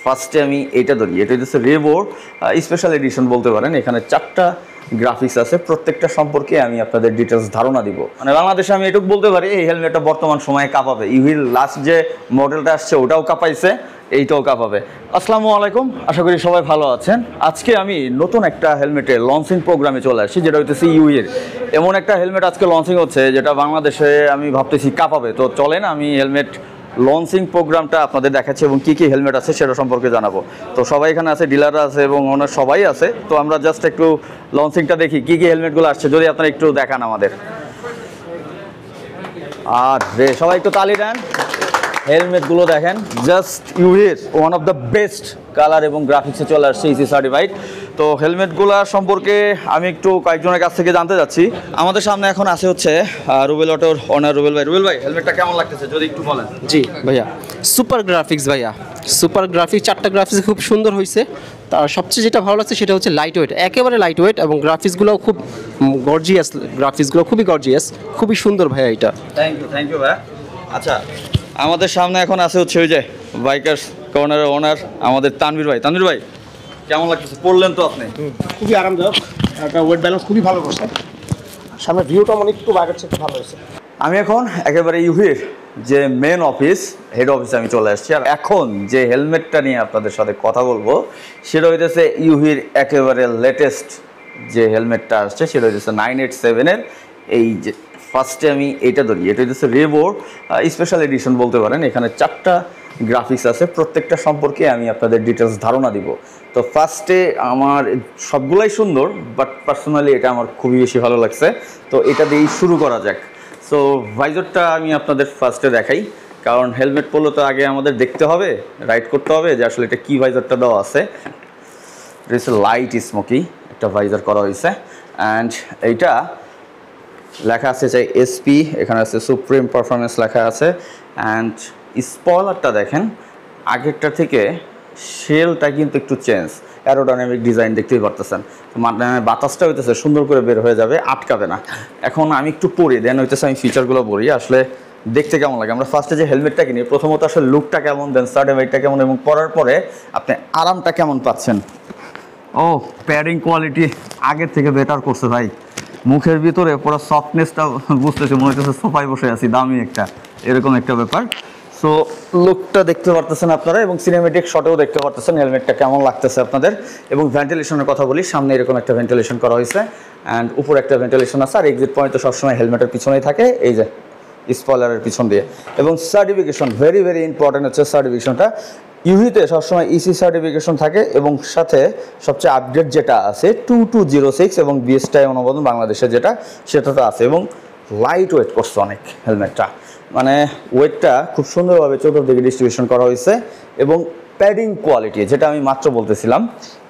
ফার্স্টে আমি এটা ধরি, এটা হচ্ছে রেভোর স্পেশাল এডিশন বলতে পারেন। এখানে 4টা গ্রাফিক্স আছে, প্রত্যেকটা সম্পর্কে আমি আপনাদের ডিটেলস ধারণা দিব। মানে বাংলাদেশে আমি এটুকু বলতে পারি এই হেলমেটটা বর্তমান সময়ে কাঁপাবে। ইউহির লাস্ট যে মডেলটা আসছে ওটাও কাঁপাইছে, এইটাও কাঁপাবে। আসসালামু আলাইকুম, আশা করি সবাই ভালো আছেন। আজকে আমি নতুন একটা হেলমেটের লঞ্চিং প্রোগ্রামে চলে আসছি, যেটা হইতেছে ইউহির। এমন একটা হেলমেট আজকে লঞ্চিং হচ্ছে যেটা বাংলাদেশে আমি ভাবতেছি কাঁপাবে। তো চলেন আমি হেলমেট লঞ্চিং প্রোগ্রামটা আপনাদের দেখাচ্ছি এবং কী কী হেলমেট আছে সেটা সম্পর্কে জানাবো। তো সবাই এখানে আছে, ডিলাররা আছে এবং ওনার সবাই আছে। তো আমরা জাস্ট একটু লঞ্চিংটা দেখি কী কী হেলমেটগুলো আসছে, যদি আপনারা একটু দেখান আমাদের। আর রে সবাই একটু তালি দেন। হেলমেটগুলো দেখেন, জাস্ট ইউহির one of the best colour এবং গ্রাফিক্সে চলে আসছে, ইসি সার্টিফাইড। তো হেলমেটগুলো সম্পর্কে আমি একটু কয়েকজনের কাছ থেকে জানতে যাচ্ছি। আমাদের সামনে এখন আছে হচ্ছে রুবেল অটোর ওনার রুবেল ভাই। রুবেল ভাই, হেলমেটটা কেমন লাগতেছে যদি একটু বলেন। জি ভাইয়া, সুপার গ্রাফিক্স ভাইয়া, সুপার গ্রাফিক্স। 4টা গ্রাফিক্স খুব সুন্দর হয়েছে। তার সবচেয়ে যেটা ভালো লাগছে সেটা হচ্ছে লাইট ওয়েট, একেবারে লাইট ওয়েট, এবং গ্রাফিক্সগুলোও খুব গর্জিয়াস। গ্রাফিক্সগুলো খুবই গর্জিয়াস, খুবই সুন্দর ভাইয়া এটা। থ্যাংক ইউ ভাইয়া। আচ্ছা, আমাদের সামনে এখন আছে হচ্ছে ওই যে বাইকার্স কর্নারের ওনার আমাদের তানভীর ভাই। তানভীর ভাই, কেমন লাগতেছে? পড়লেন তো আপনি? খুবই আরামদায়ক, একটা ওয়েট ব্যালেন্স খুবই ভালো করছে। সামনে ভিউটা অনেক একটু আগের চেয়ে ভালো হয়েছে। আমি এখন একেবারে ইউহির যে মেন অফিস, হেড অফিসে আমি চলে আসছি। আর এখন যে হেলমেটটা নিয়ে আপনাদের সাথে কথা বলবো সেটা হইতেছে ইউহির একেবারে লেটেস্ট যে হেলমেটটা আসছে, সেটা হইতেছে 987-এর এই যে ফার্স্টে আমি এটা ধরি, এটা হইতেছে রেভোর স্পেশাল এডিশন বলতে পারেন। এখানে 4টা গ্রাফিক্স আছে, প্রত্যেকটা সম্পর্কে আমি আপনাদের ডিটেলস ধারণা দিব। তো ফার্স্টে আমার সবগুলাই সুন্দর, বাট পার্সোনালি এটা আমার খুবই বেশি ভালো লাগছে। তো এটা দিয়েই শুরু করা যাক। সো ভাইজরটা আমি আপনাদের ফার্স্টে দেখাই, কারণ হেলমেট পরলে তো আগে আমাদের দেখতে হবে, রাইড করতে হবে যে আসলে এটা কী ভাইজরটা দেওয়া আছে। এটা হচ্ছে লাইট স্মোকি একটা ভাইজার করা হয়েছে। অ্যান্ড এইটা লেখা আছে যে এসপি, এখানে আছে সুপ্রিম পারফরমেন্স লেখা আছে। অ্যান্ড স্পয়লারটা দেখেন, আগেরটা থেকে শেলটা কিন্তু একটু চেঞ্জ, অ্যারোডাইনামিক ডিজাইন দেখতেই পারতেছেন। মানে বাতাসটা হইতেছে সুন্দর করে বের হয়ে যাবে, আটকাবে না। এখন আমি একটু পড়ি, দেন হইতেছে আমি ফিচারগুলো পড়ি আসলে দেখতে কেমন লাগে। আমরা ফার্স্টে যে হেলমেটটা কিনি, প্রথমত আসলে লুকটা কেমন, দেন সার্টিফাইডটা কেমন, এবং পরার পরে আপনি আরামটা কেমন পাচ্ছেন। ও, প্যাডিং কোয়ালিটি আগের থেকে বেটার করছে ভাই। মুখের ভিতরে পুরো সফটনেসটা বুঝতেছে, মনে হচ্ছে সোফায় বসে আছি, দামি একটা এরকম একটা ব্যাপার। সো লুকটা দেখতে পারতেছেন আপনারা, এবং সিনেমেটিক শটেও দেখতে পারতেছেন হেলমেটটা কেমন লাগতেছে আপনাদের। এবং ভেন্টিলেশনের কথা বলি, সামনে এরকম একটা ভেন্টিলেশন করা হয়েছে, অ্যান্ড উপরে একটা ভেন্টিলেশন আছে। আর এক্সিট পয়েন্ট তো সবসময় হেলমেটের পিছনেই থাকে, এই যে স্পয়লারের পিছন দিয়ে। এবং সার্টিফিকেশন ভেরি ভেরি ইম্পর্টেন্ট হচ্ছে সার্টিফিকেশনটা। ইউহিতে সবসময় ইসি সার্টিফিকেশন থাকে, এবং সাথে সবচেয়ে আপডেট যেটা আছে 2206 এবং বিএসটাই অনুমোদন বাংলাদেশে যেটা, সেটা তো আছে। এবং লাইট ওয়েট করছে অনেক হেলমেটটা, মানে ওয়েটটা খুব সুন্দরভাবে চতুর্দিকে ডিস্ট্রিবিউশন করা হয়েছে। এবং প্যাডিং কোয়ালিটি, যেটা আমি মাত্র বলতেছিলাম,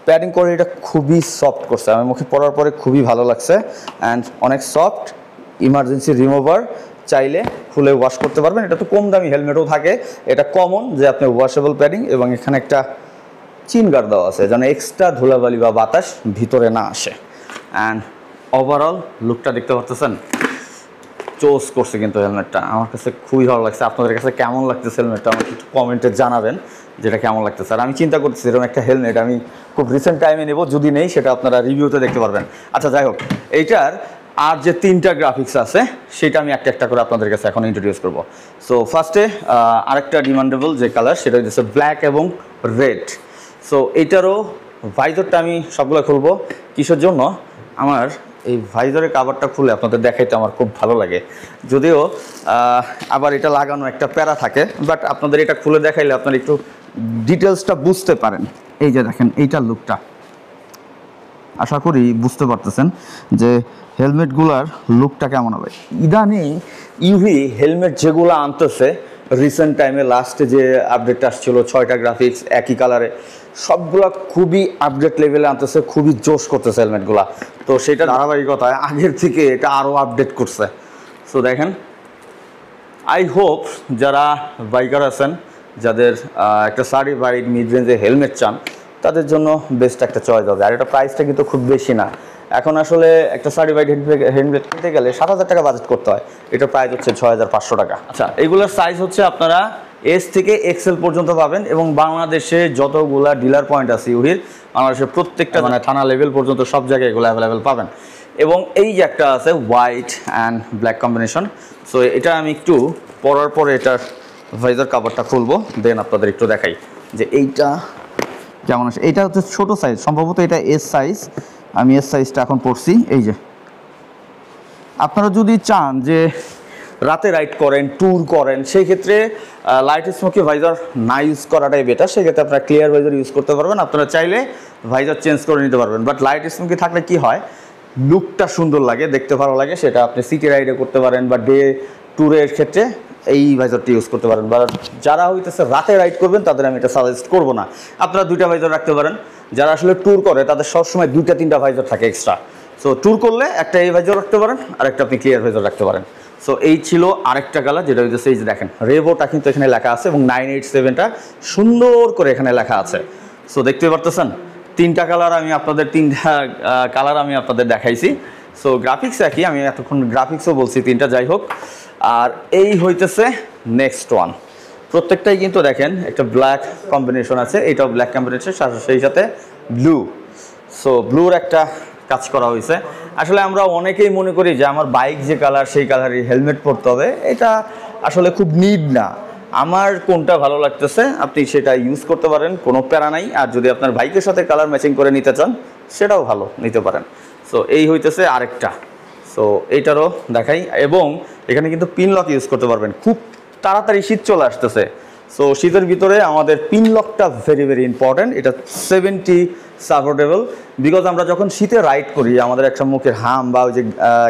প্যাডিং কোয়ালিটিটা খুবই সফট করছে। আমি মুখে পরার পরে খুবই ভালো লাগছে। অ্যান্ড অনেক সফট, ইমার্জেন্সি রিমুভার, চাইলে খুলে ওয়াশ করতে পারবেন। এটা তো কম দামি হেলমেটও থাকে, এটা কমন যে আপনি ওয়াশেবল প্যাডিং। এবং এখানে একটা চিন গার্ড দেওয়া আছে যেন এক্সট্রা ধুলাবালি বা বাতাস ভিতরে না আসে। অ্যান্ড ওভারঅল লুকটা দেখতে পাচ্ছেন, চোজ করছে কিন্তু হেলমেটটা। আমার কাছে খুবই ভালো লাগছে। আপনাদের কাছে কেমন লাগতেছে হেলমেটটা আমাকে একটু কমেন্টে জানাবেন, যেটা কেমন লাগতেছে। আর আমি চিন্তা করতেছি এরকম একটা হেলমেট আমি খুব রিসেন্ট টাইমে নেব, যদি নেই সেটা আপনারা রিভিউতে দেখতে পারবেন। আচ্ছা, যাই হোক, এইটার আর যে 3টা গ্রাফিক্স আছে সেটা আমি একটা একটা করে আপনাদের কাছে এখন ইন্ট্রোডিউস করবো। সো ফার্স্টে আরেকটা ডিমান্ডেবল যে কালার, সেটা হচ্ছে ব্ল্যাক এবং রেড। সো এইটারও ভাইজরটা আমি সবগুলো খুলবো। কিসের জন্য? আমার এই ভাইজরের কাভারটা খুলে আপনাদের দেখাইতে আমার খুব ভালো লাগে। যদিও আবার এটা লাগানো একটা প্যারা থাকে, বাট আপনাদের এটা খুলে দেখাইলে আপনারা একটু ডিটেলসটা বুঝতে পারেন। এই যে দেখেন এইটার লুকটা, আশা করি বুঝতে পারতেছেন যে হেলমেটগুলার লুকটা কেমন হবে। ইদানিং ইউভি হেলমেট যেগুলো আনতেছে রিসেন্ট টাইমে, লাস্টে যে আপডেটটা আসছিল 6টা গ্রাফিক্স একই কালারে, সবগুলা খুবই আপডেট লেভেলে আনতেছে, খুবই জোশ করতেছে হেলমেটগুলা। তো সেটা ধারাবাহিকতায় আগের থেকে এটা আরও আপডেট করছে। সো দেখেন, আই হোপ যারা বাইকার আছেন, যাদের একটা সার্টিফাইড মিড রেঞ্জে হেলমেট চান, তাদের জন্য বেস্ট একটা চয়েস হবে। আর এটা প্রাইসটা কিন্তু খুব বেশি না। এখন আসলে একটা সার্টিফাইড হেলমেট কিনতে গেলে 7,000 টাকা বাজেট করতে হয়, এটা প্রাইস হচ্ছে 6,500 টাকা। আচ্ছা, এইগুলোর সাইজ হচ্ছে আপনারা এস থেকে এক্সেল পর্যন্ত পাবেন এবং বাংলাদেশে যতগুলা ডিলার পয়েন্ট আছে ইউহির, বাংলাদেশের প্রত্যেকটা মানে থানা লেভেল পর্যন্ত সব জায়গায় এগুলো অ্যাভেলেবেল পাবেন। এবং এই যে একটা আছে white and black combination, so এটা আমি একটু পরার পরে এটার ভাইজার কাভারটা খুলবো, দেন আপনাদের একটু দেখাই যে এইটা কেমন আছে। এইটা হচ্ছে ছোটো সাইজ, সম্ভবত এটা এস সাইজ, আমি এস সাইজটা এখন পড়ছি। এই যে আপনারা যদি চান যে রাতে রাইড করেন, ট্যুর করেন, সেই ক্ষেত্রে লাইট স্মোকি ভাইজার না ইউজ করাটাই বেটার। সেক্ষেত্রে আপনারা ক্লিয়ার ভাইজার ইউজ করতে পারবেন, আপনারা চাইলে ভাইজার চেঞ্জ করে নিতে পারবেন। বাট লাইট স্মোকি থাকলে কি হয়, লুকটা সুন্দর লাগে, দেখতে ভালো লাগে। সেটা আপনি সিটি রাইডে করতে পারেন বা ডে ট্যুরের ক্ষেত্রে এই ভাইজারটি ইউজ করতে পারেন। বা যারা হইতেছে রাতে রাইড করবেন তাদের আমি এটা সাজেস্ট করবো না। আপনারা 2টা ভাইজার রাখতে পারেন। যারা আসলে ট্যুর করে তাদের সবসময় 2-3টা ভাইজার থাকে এক্সট্রা। সো ট্যুর করলে একটা এই ভাইজার রাখতে পারেন, আর একটা আপনি ক্লিয়ার ভাইজার রাখতে পারেন। সো এই ছিল আরেকটা কালার, যেটা হইতেছে এই যে দেখেন রেভোটা কিন্তু এখানে লেখা আছে এবং 987টা সুন্দর করে এখানে লেখা আছে। সো দেখতে পারতেছেন 3টা কালার আমি আপনাদের 3টা কালার আমি আপনাদের দেখাইছি। সো গ্রাফিক্স একই, আমি এতক্ষণ গ্রাফিক্সও বলছি 3টা, যাই হোক। আর এই হইতেছে নেক্সট ওয়ান, প্রত্যেকটাই কিন্তু দেখেন একটা ব্ল্যাক কম্বিনেশন আছে, এটাও ব্ল্যাক কম্বিনেশন, সেই সাথে ব্লু। সো ব্লুর একটা কাজ করা হয়েছে। আসলে আমরা অনেকেই মনে করি যে আমার বাইক যে কালার সেই কালারই হেলমেট পরতে হবে, এটা আসলে খুব নিড না। আমার কোনটা ভালো লাগতেছে আপনি সেটা ইউজ করতে পারেন, কোনো প্যারা নাই। আর যদি আপনার বাইকের সাথে কালার ম্যাচিং করে নিতে চান সেটাও ভালো নিতে পারেন। সো এই হইতেছে আরেকটা, সো এইটারও দেখাই। এবং এখানে কিন্তু পিন লক ইউজ করতে পারবেন, খুব তাড়াতাড়ি শীত চলে আসতেছে। সো শীতের ভিতরে আমাদের পিন লকটা ভেরি ভেরি ইম্পর্ট্যান্ট। এটা 70 সাপোর্টেবল, বিকজ আমরা যখন শীতে রাইড করি আমাদের একটা মুখের হাম বা ওই যে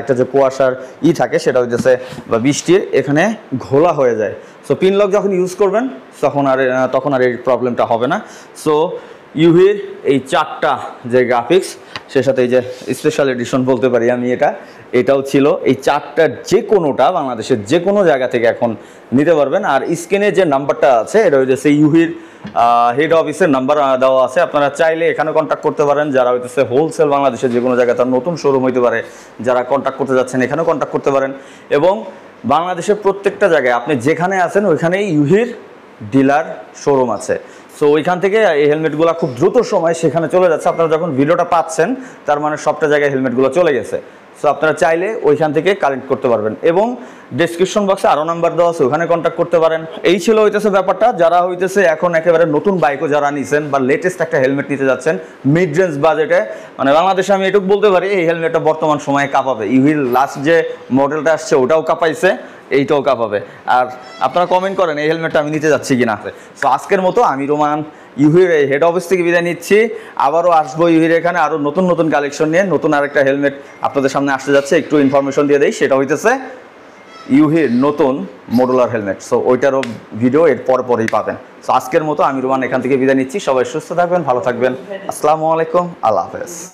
একটা যে কুয়াশার থাকে সেটা হইতেছে বা বৃষ্টির এখানে ঘোলা হয়ে যায়। সো পিন লক যখন ইউজ করবেন তখন আর এই প্রবলেমটা হবে না। সো ইউভির এই 4টা যে গ্রাফিক্স, সে সাথে এই যে স্পেশাল এডিশন বলতে পারি আমি, এটাও ছিল। এই 4টা যে কোনোটা বাংলাদেশের যে কোনো জায়গা থেকে এখন নিতে পারবেন। আর স্ক্রিনে যে নাম্বারটা আছে এটা হইতেছে ইউভির হেড অফিসের নাম্বার দেওয়া আছে, আপনারা চাইলে এখানে কন্ট্যাক্ট করতে পারেন। যারা হইতেছে হোলসেল বাংলাদেশের যে কোনো জায়গায়, তার নতুন শোরুম হইতে পারে, যারা কন্ট্যাক্ট করতে যাচ্ছেন এখানেও কন্ট্যাক্ট করতে পারেন। এবং বাংলাদেশের প্রত্যেকটা জায়গায় আপনি যেখানে আছেন ওইখানেই ইউভির ডিলার শোরুম আছে। সো ওইখান থেকে এই হেলমেটগুলো খুব দ্রুত সময় সেখানে চলে যাচ্ছে। আপনারা যখন ভিডিওটা পাচ্ছেন তার মানে সবটা জায়গায় হেলমেটগুলো চলে গেছে। সো আপনারা চাইলে ওইখান থেকে কালেক্ট করতে পারবেন। এবং ডেসক্রিপশন বক্সে আরও নাম্বার দেওয়া আছে, ওখানে কন্ট্যাক্ট করতে পারেন। এই ছিল হইতেছে ব্যাপারটা। যারা হইতেছে এখন একেবারে নতুন বাইকও যারা নিছেন বা লেটেস্ট একটা হেলমেট নিতে যাচ্ছেন মিড রেঞ্জ বাজেটে, মানে বাংলাদেশে আমি এটুকু বলতে পারি এই হেলমেটটা বর্তমান সময়ে কাঁপাবে। ইউভির লাস্ট যে মডেলটা আসছে ওটাও কাঁপাইছে, এইটাও কাঁপাবে। আর আপনারা কমেন্ট করেন এই হেলমেটটা আমি নিতে যাচ্ছি কিনা। সো আজকের মতো আমি রোমান ইউভির এই হেড অফিস থেকে বিদায় নিচ্ছি। আবারও আসবো ইউভির এখানে আরও নতুন নতুন কালেকশন নিয়ে। নতুন আরেকটা হেলমেট আপনাদের সামনে আসতে যাচ্ছে, একটু ইনফরমেশন দিয়ে দেই। সেটা হইতেছে ইউভির নতুন মডুলার হেলমেট। সো ওইটারও ভিডিও এর পরেই পাবেন। সো আজকের মতো আমি রোমান এখান থেকে বিদায় নিচ্ছি। সবাই সুস্থ থাকবেন, ভালো থাকবেন। আসসালামু আলাইকুম, আল্লাহ হাফেজ।